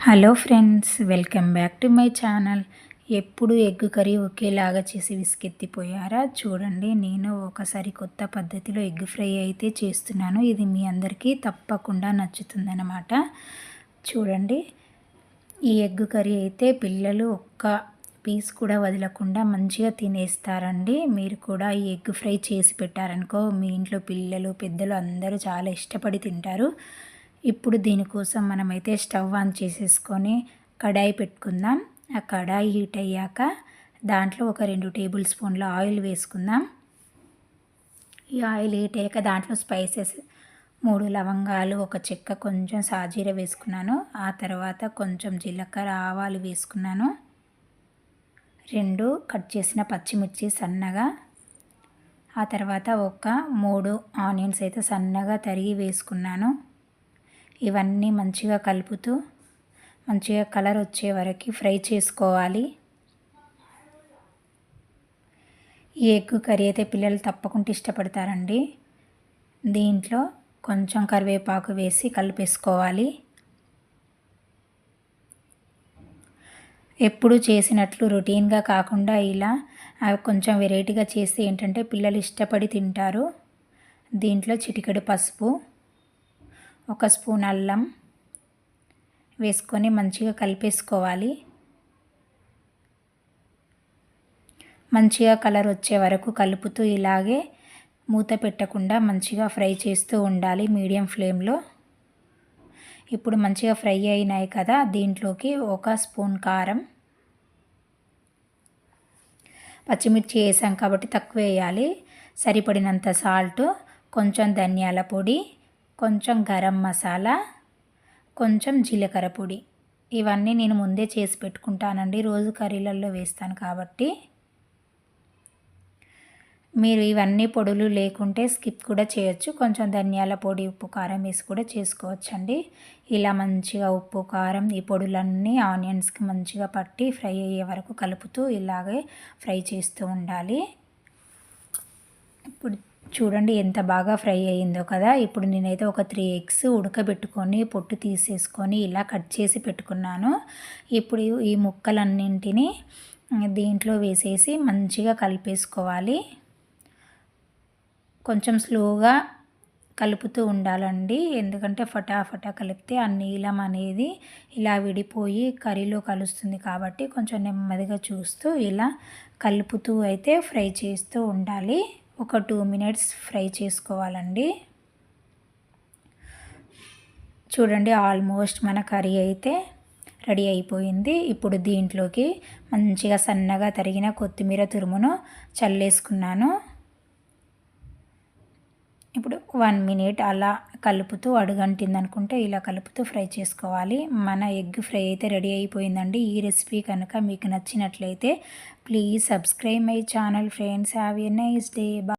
Hello friends, welcome back to my channel. ఎప్పుడు egg curry ఒకేలాగా చేసి విసుగెత్తిపోయారా? చూడండి, నేను ఒకసారి కొత్త పద్ధతిలో ఎగ్ ఫ్రై అయితే చేస్తున్నాను. ఇది మీ అందరికీ తప్పకుండా నచ్చుతుందన్నమాట. చూడండి, ఈ ఎగ్ కర్రీ అయితే పిల్లలు ఒక్క పీస్ కూడా వదలకుండా మంచిగా తినేస్తారండి. మీరు కూడా ఈ ఎగ్ ఫ్రై చేసి పెట్టారనుకో, మీ ఇంట్లో పిల్లలు పెద్దలు అందరూ చాలా ఇష్టపడి తింటారు. ఇప్పుడు దీనికోసం మనమైతే స్టవ్ ఆన్ చేసేసుకొని కడాయి పెట్టుకుందాం. ఆ కడాయి హీట్ అయ్యాక దాంట్లో ఒక 2 టేబుల్ స్పూన్ల ఆయిల్ వేసుకుందాం. ఈ ఆయిల్ హీట్ అయ్యాక దాంట్లో స్పైసెస్ 3 లవంగాలు, ఒక చెక్క, కొంచెం సాజీర వేసుకున్నాను. ఆ తర్వాత కొంచెం జీలకర్ర, ఆవాలు వేసుకున్నాను. 2 కట్ చేసిన పచ్చిమిర్చి సన్నగా, ఆ తర్వాత ఒక 3 ఆనియన్స్ అయితే సన్నగా తరిగి వేసుకున్నాను. ఇవన్నీ మంచిగా కలుపుతూ మంచిగా కలర్ వచ్చే వరకు ఫ్రై చేసుకోవాలి. ఈ ఎగ్ కర్రీ అయితే పిల్లలు తప్పకుండా ఇష్టపడతారండి. దీంట్లో కొంచెం కరివేపాకు వేసి కలిపేసుకోవాలి. ఎప్పుడు చేసినట్లు రొటీన్గా కాకుండా ఇలా కొంచెం వెరైటీగా చేస్తే ఏంటంటే పిల్లలు ఇష్టపడి తింటారు. దీంట్లో చిటికెడు పసుపు, 1 స్పూన్ అల్లం వేసుకొని మంచిగా కలిపేసుకోవాలి. మంచిగా కలర్ వచ్చే వరకు కలుపుతూ ఇలాగే మూత పెట్టకుండా మంచిగా ఫ్రై చేస్తూ ఉండాలి మీడియం ఫ్లేమ్లో. ఇప్పుడు మంచిగా ఫ్రై అయినాయి కదా, దీంట్లోకి 1 స్పూన్ కారం, పచ్చిమిర్చి వేసాం కాబట్టి తక్కువ వేయాలి, సరిపడినంత సాల్ట్, కొంచెం ధనియాల పొడి, కొంచెం గరం మసాలా, కొంచెం జీలకర్ర పొడి. ఇవన్నీ నేను ముందే చేసి పెట్టుకుంటానండి, రోజు కర్రీలలో వేస్తాను కాబట్టి. మీరు ఇవన్నీ పొడులు లేకుంటే స్కిప్ కూడా చేయొచ్చు. కొంచెం ధనియాల పొడి, ఉప్పు, కారం వేసి కూడా చేసుకోవచ్చండి. ఇలా మంచిగా ఉప్పు, కారం, ఈ పొడులన్నీ ఆనియన్స్కి మంచిగా పట్టి ఫ్రై అయ్యే వరకు కలుపుతూ ఇలాగే ఫ్రై చేస్తూ ఉండాలి. ఇప్పుడు చూడండి ఎంత బాగా ఫ్రై అయ్యిందో కదా. ఇప్పుడు నేనైతే ఒక 3 ఎగ్స్ ఉడకబెట్టుకొని పొట్టు తీసేసుకొని ఇలా కట్ చేసి పెట్టుకున్నాను. ఇప్పుడు ఈ ముక్కలన్నింటినీ దీంట్లో వేసేసి మంచిగా కలిపేసుకోవాలి. కొంచెం స్లోగా కలుపుతూ ఉండాలండి, ఎందుకంటే ఫటాఫటా కలిపితే ఆ నీలం అనేది ఇలా విడిపోయి కర్రీలో కలుస్తుంది కాబట్టి కొంచెం నెమ్మదిగా చూస్తూ ఇలా కలుపుతూ అయితే ఫ్రై చేస్తూ ఉండాలి. ఒక 2 మినిట్స్ ఫ్రై చేసుకోవాలండి. చూడండి, ఆల్మోస్ట్ మన కర్రీ అయితే రెడీ అయిపోయింది. ఇప్పుడు దీంట్లోకి మంచిగా సన్నగా తరిగిన కొత్తిమీర తురుమును చల్లేసుకున్నాను. ఇప్పుడు 1 మినిట్ అలా కలుపుతూ, అడుగంటింది అనుకుంటే ఇలా కలుపుతూ ఫ్రై చేసుకోవాలి. మన ఎగ్ ఫ్రై అయితే రెడీ అయిపోయిందండి. ఈ రెసిపీ కనుక మీకు నచ్చినట్లయితే please subscribe my channel friends. Have a nice day.